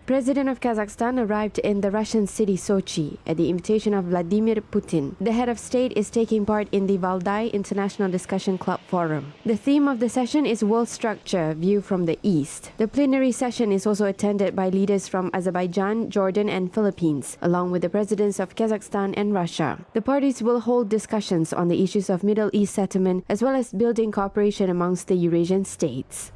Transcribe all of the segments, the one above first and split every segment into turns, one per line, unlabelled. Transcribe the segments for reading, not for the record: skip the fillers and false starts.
President of Kazakhstan arrived in the Russian city Sochi at the invitation of Vladimir Putin. The head of state is taking part in the Valdai International Discussion Club Forum. The theme of the session is World Structure, View from the East. The plenary session is also attended by leaders from Azerbaijan, Jordan and Philippines, along with the presidents of Kazakhstan and Russia. The parties will hold discussions on the issues of Middle East settlement as well as building cooperation amongst the Eurasian states.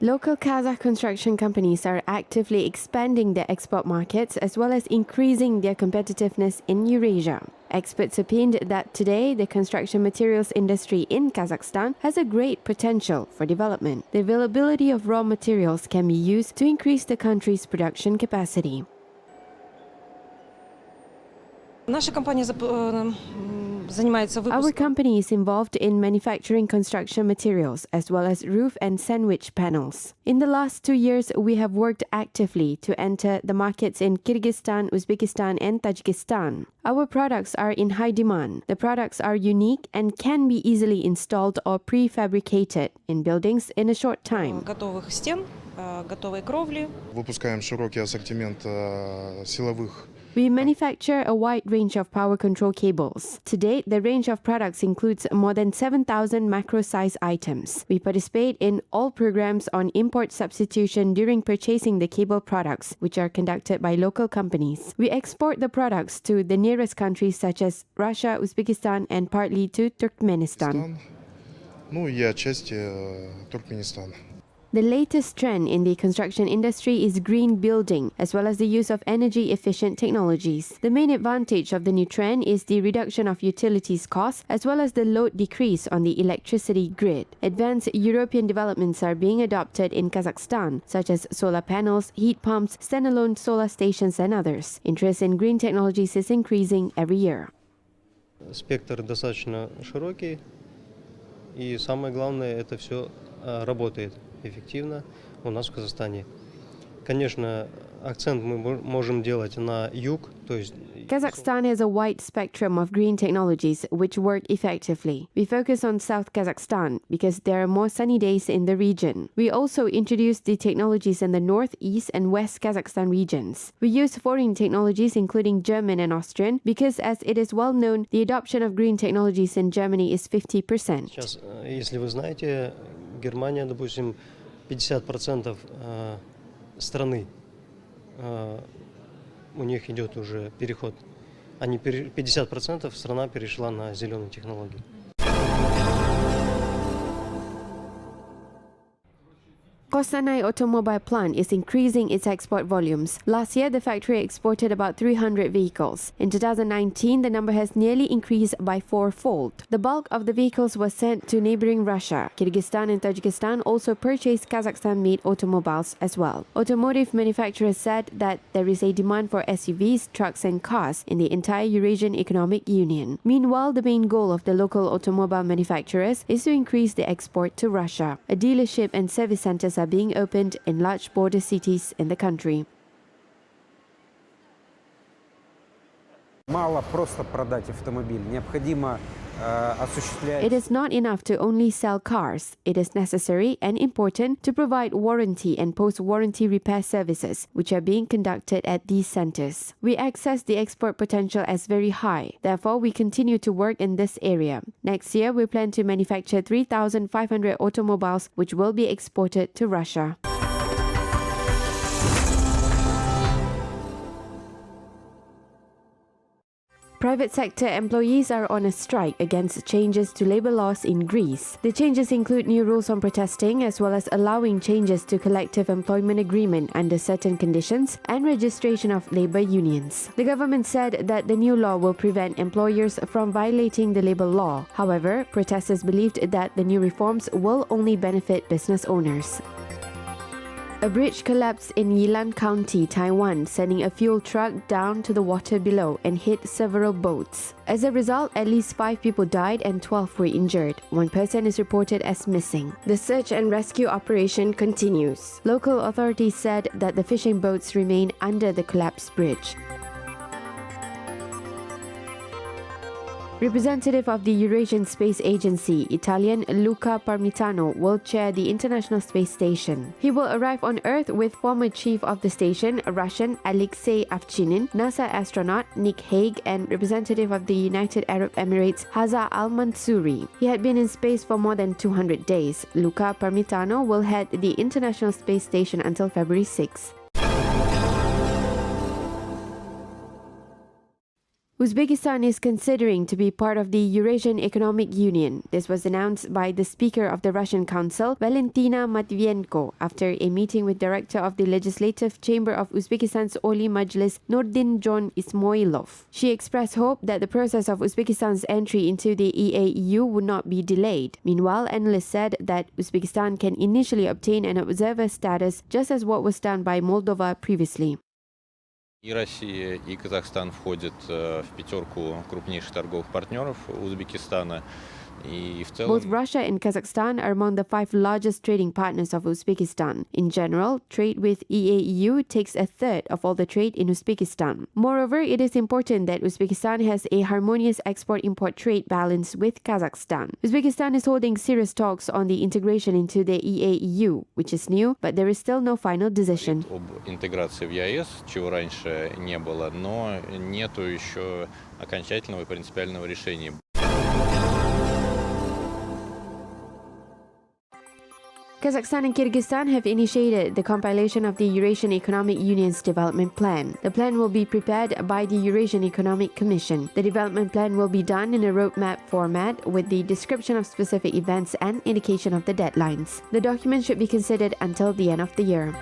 Local Kazakh construction companies are actively expanding their export markets as well as increasing their competitiveness in Eurasia. Experts opined that today the construction materials industry in Kazakhstan has a great potential for development. The availability of raw materials can be used to increase the country's production capacity. Our company is involved in manufacturing construction materials as well as roof and sandwich panels. In the last 2 years, we have worked actively to enter the markets in Kyrgyzstan, Uzbekistan and Tajikistan. Our products are in high demand. The products are unique and can be easily installed or prefabricated in buildings in a short time.
Выпускаем широкий ассортимент силовых.
We manufacture a wide range of power control cables. To date, the range of products includes more than 7,000 macro-size items. We participate in all programs on import substitution during purchasing the cable products, which are conducted by local companies. We export the products to the nearest countries such as Russia, Uzbekistan, and partly to Turkmenistan.
Ну и отчасти Туркменистан.
The latest trend in the construction industry is green building, as well as the use of energy-efficient technologies. The main advantage of the new trend is the reduction of utilities costs, as well as the load decrease on the electricity grid. Advanced European developments are being adopted in Kazakhstan, such as solar panels, heat pumps, standalone solar stations, and others. Interest in green technologies is increasing every year.
Спектр достаточно широкий, и самое главное, это все работает эффективно у нас в Казахстане. Конечно, акцент мы можем делать на юг, то есть
Kazakhstan has a wide spectrum of green technologies which work effectively. We focus on South Kazakhstan because there are more sunny days in the region. We also introduce the technologies in the North, East and West Kazakhstan regions. We use foreign technologies including German and Austrian because, as it is well known, the adoption of green technologies in Germany is 50%.
Сейчас, если вы знаете, Германия, допустим, 50% страны у них идет уже переход. 50% страна перешла на зеленые технологии.
Kostanai Automobile Plant is increasing its export volumes. Last year, the factory exported about 300 vehicles. In 2019, the number has nearly increased by fourfold. The bulk of the vehicles was sent to neighboring Russia. Kyrgyzstan and Tajikistan also purchased Kazakhstan-made automobiles as well. Automotive manufacturers said that there is a demand for SUVs, trucks and cars in the entire Eurasian Economic Union. Meanwhile, the main goal of the local automobile manufacturers is to increase the export to Russia. A dealership and service centers are being opened in large border cities in the country.
Мало просто продать автомобиль. Необходимо осуществлять.
It is not enough to only sell cars. It is necessary and important to provide warranty and post-warranty repair services, which are being conducted at these centers. We assess the export potential as very high. Therefore, we continue to work in this area. Next year, we plan to manufacture 3,500 automobiles, which will be exported to Russia. Private sector employees are on a strike against changes to labor laws in Greece. The changes include new rules on protesting as well as allowing changes to collective employment agreement under certain conditions and registration of labor unions. The government said that the new law will prevent employers from violating the labor law. However, protesters believed that the new reforms will only benefit business owners. A bridge collapsed in Yilan County, Taiwan, sending a fuel truck down to the water below and hit several boats. As a result, at least 5 people died and 12 were injured. 1 person is reported as missing. The search and rescue operation continues. Local authorities said that the fishing boats remain under the collapsed bridge. Representative of the Eurasian Space Agency, Italian Luca Parmitano, will chair the International Space Station. He will arrive on Earth with former chief of the station, Russian Alexei Ovchinin, NASA astronaut Nick Hague, and representative of the United Arab Emirates, Haza Al-Mansouri. He had been in space for more than 200 days. Luca Parmitano will head the International Space Station until February 6. Uzbekistan is considering to be part of the Eurasian Economic Union. This was announced by the Speaker of the Russian Council, Valentina Matvienko, after a meeting with Director of the Legislative Chamber of Uzbekistan's Oli Majlis, Nordinjon Ismoilov. She expressed hope that the process of Uzbekistan's entry into the EAEU would not be delayed. Meanwhile, analysts said that Uzbekistan can initially obtain an observer status, just as what was done by Moldova previously.
И Россия, и Казахстан входят в пятерку крупнейших торговых партнеров Узбекистана. И в целом...
Both Russia and Kazakhstan are among the 5 largest trading partners of Uzbekistan. In general, trade with EAEU takes a third of all the trade in Uzbekistan. Moreover, it is important that Uzbekistan has a harmonious export-import trade balance with Kazakhstan. Uzbekistan is holding serious talks on the integration into the EAEU, which is new, but there is still no final decision.
Об интеграции в ЕАЭС, чего раньше не было, но нету еще окончательного и принципиального решения.
Kazakhstan and Kyrgyzstan have initiated the compilation of the Eurasian Economic Union's development plan. The plan will be prepared by the Eurasian Economic Commission. The development plan will be done in a roadmap format with the description of specific events and indication of the deadlines. The document should be considered until the end of the year.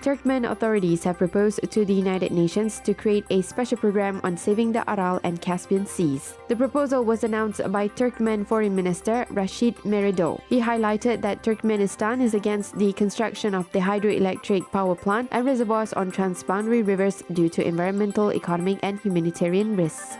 Turkmen authorities have proposed to the United Nations to create a special program on saving the Aral and Caspian Seas. The proposal was announced by Turkmen Foreign Minister Rashid Meredov. He highlighted that Turkmenistan is against the construction of the hydroelectric power plant and reservoirs on transboundary rivers due to environmental, economic, and humanitarian risks.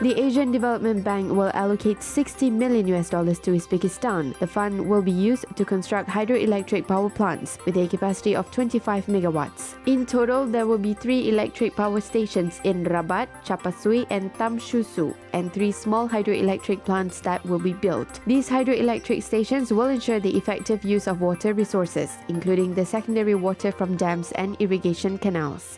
The Asian Development Bank will allocate $60 million to Uzbekistan. The fund will be used to construct hydroelectric power plants with a capacity of 25 megawatts. In total, there will be 3 electric power stations in Rabat, Chapasui, and Tamshusu, and 3 small hydroelectric plants that will be built. These hydroelectric stations will ensure the effective use of water resources, including the secondary water from dams and irrigation canals.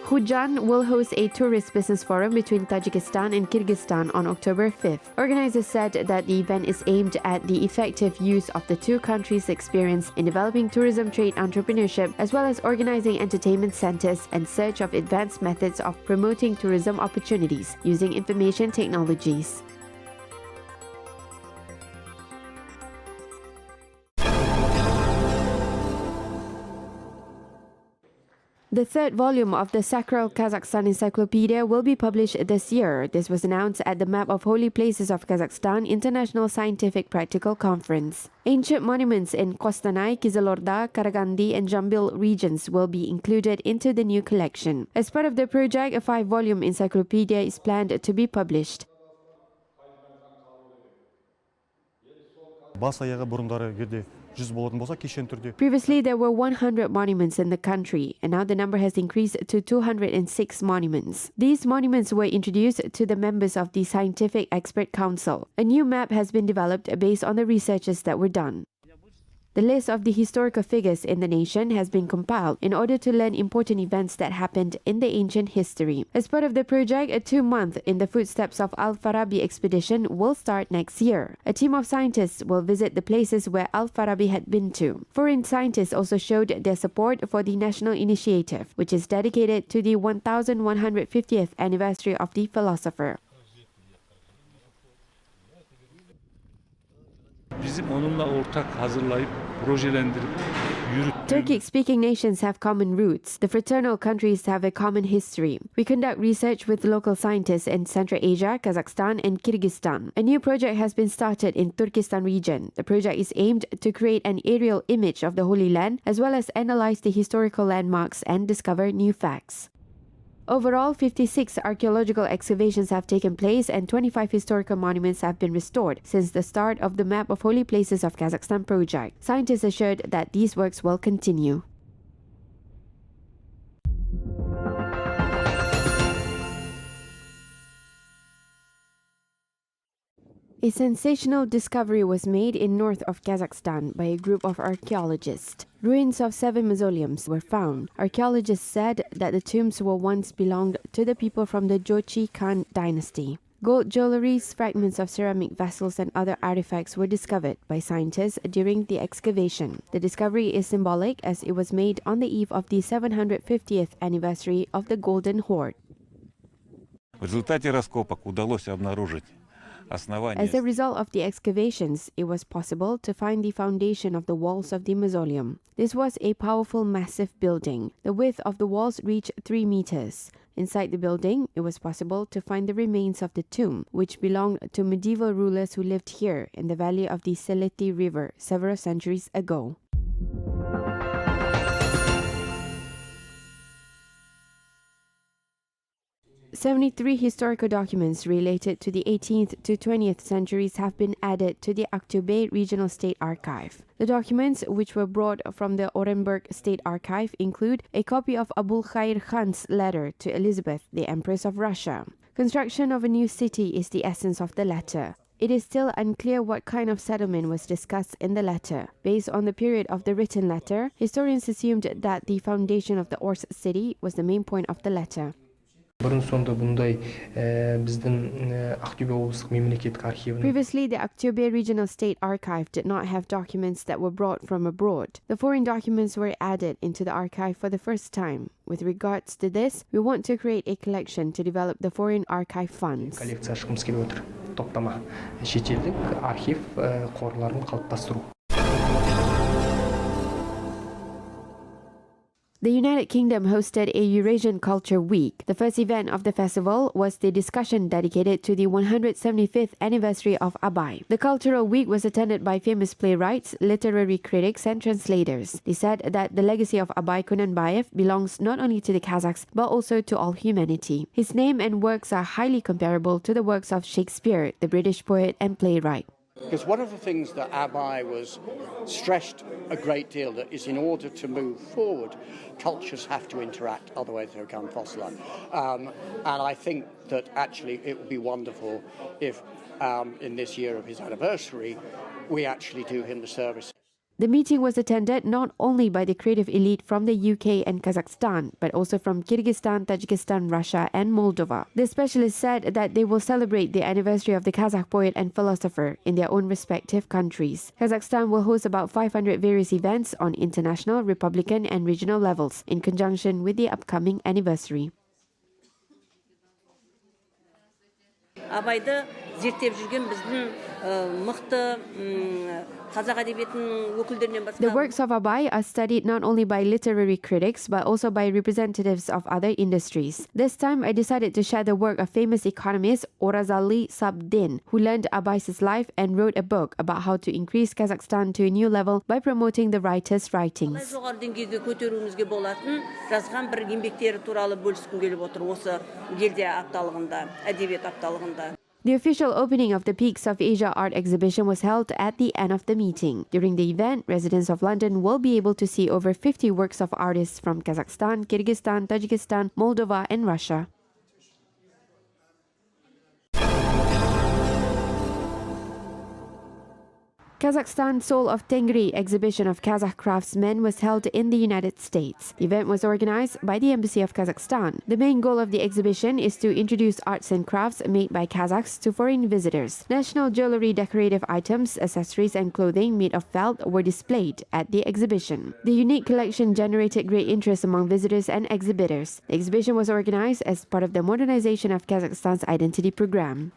Hujan will host a tourist business forum between Tajikistan and Kyrgyzstan on October 5th. Organizers said that the event is aimed at the effective use of the two countries' experience in developing tourism trade entrepreneurship, as well as organizing entertainment centers and search of advanced methods of promoting tourism opportunities using information technologies. The third volume of the Sacral Kazakhstan Encyclopedia will be published this year. This was announced at the Map of Holy Places of Kazakhstan International Scientific Practical Conference. Ancient monuments in Kostanai, Kizilorda, Karagandi, and Jambil regions will be included into the new collection. As part of the project, a 5-volume encyclopedia is planned to be published. Previously, there were 100 monuments in the country, and now the number has increased to 206 monuments. These monuments were introduced to the members of the Scientific Expert Council. A new map has been developed based on the researches that were done. The list of the historical figures in the nation has been compiled in order to learn important events that happened in the ancient history. As part of the project, a 2-month In the Footsteps of Al-Farabi expedition will start next year. A team of scientists will visit the places where Al-Farabi had been to. Foreign scientists also showed their support for the national initiative, which is dedicated to the 1150th anniversary of the philosopher.
bizim onunla ortak hazırlayıp projelendirip yürüttüğümüz
Turkic-speaking nations have common roots. The fraternal countries have a common history. We conduct research with local scientists in Central Asia, Kazakhstan and Kyrgyzstan. A new project has been started in Turkestan region. The project is aimed to create an aerial image of the Holy Land as well as analyze the historical landmarks and discover new facts. Overall, 56 archaeological excavations have taken place and 25 historical monuments have been restored since the start of the Map of Holy Places of Kazakhstan project. Scientists assured that these works will continue. A sensational discovery was made in north of Kazakhstan by a group of archaeologists. Ruins of 7 mausoleums were found. Archaeologists said that the tombs were once belonged to the people from the Jochi Khan dynasty. Gold jewelry, fragments of ceramic vessels and other artifacts were discovered by scientists during the excavation. The discovery is symbolic as it was made on the eve of the 750th anniversary of the Golden Horde.
В результате раскопок удалось обнаружить основание.
As a result of the excavations, it was possible to find the foundation of the walls of the mausoleum. This was a powerful, massive building. The width of the walls reached 3 meters. Inside the building, it was possible to find the remains of the tomb, which belonged to medieval rulers who lived here in the valley of the Seleti River several centuries ago. "73 historical documents related to the 18th to 20th centuries have been added to the Aktobe Regional State Archive. The documents, which were brought from the Orenburg State Archive, include a copy of Abul Khair Khan's letter to Elizabeth, the Empress of Russia. Construction of a new city is the essence of the letter. It is still unclear what kind of settlement was discussed in the letter. Based on the period of the written letter, historians assumed that the foundation of the Ors city was the main point of the letter." Previously, the Aktobe Regional State Archive did not have documents that were brought from abroad. The foreign documents were added into the archive for the first time. With regards to this, we want to create a collection to develop the foreign archive funds. The United Kingdom hosted a Eurasian Culture Week. The first event of the festival was the discussion dedicated to the 175th anniversary of Abai. The Cultural Week was attended by famous playwrights, literary critics and translators. They said that the legacy of Abai Kunanbayev belongs not only to the Kazakhs but also to all humanity. His name and works are highly comparable to the works of Shakespeare, the British poet and playwright.
Because one of the things that Abai was stressed a great deal that is in order to move forward, cultures have to interact, otherwise they become fossilized. And I think that actually it would be wonderful if in this year of his anniversary, we actually do him the service.
The meeting was attended not only by the creative elite from the UK and Kazakhstan, but also from Kyrgyzstan, Tajikistan, Russia and Moldova. The specialists said that they will celebrate the anniversary of the Kazakh poet and philosopher in their own respective countries. Kazakhstan will host about 500 various events on international, republican and regional levels in conjunction with the upcoming anniversary.
Абайды зерттеп жүрген біздің мықты қазақ әдебиетінің өкілдерінен басқа.
The works of Abai are studied not only by literary critics but also by representatives of other industries. This time I decided to share the work of famous economist Orazali Sabdin, who learned Abai's life and wrote a book about how to increase Kazakhstan to a new level by promoting the writer's writings.
Жоғары деңгейге көтеруімізге болатын жазған бір еңбектері туралы бөліскім келіп отыр осы елде апталығында, әдебиет апталығында.
The official opening of the Peaks of Asia art exhibition was held at the end of the meeting. During the event, residents of London will be able to see over 50 works of artists from Kazakhstan, Kyrgyzstan, Tajikistan, Moldova and Russia. Kazakhstan Soul of Tengri exhibition of Kazakh craftsmen was held in the United States. The event was organized by the Embassy of Kazakhstan. The main goal of the exhibition is to introduce arts and crafts made by Kazakhs to foreign visitors. National jewelry, decorative items, accessories and clothing made of felt were displayed at the exhibition. The unique collection generated great interest among visitors and exhibitors. The exhibition was organized as part of the modernization of Kazakhstan's identity program.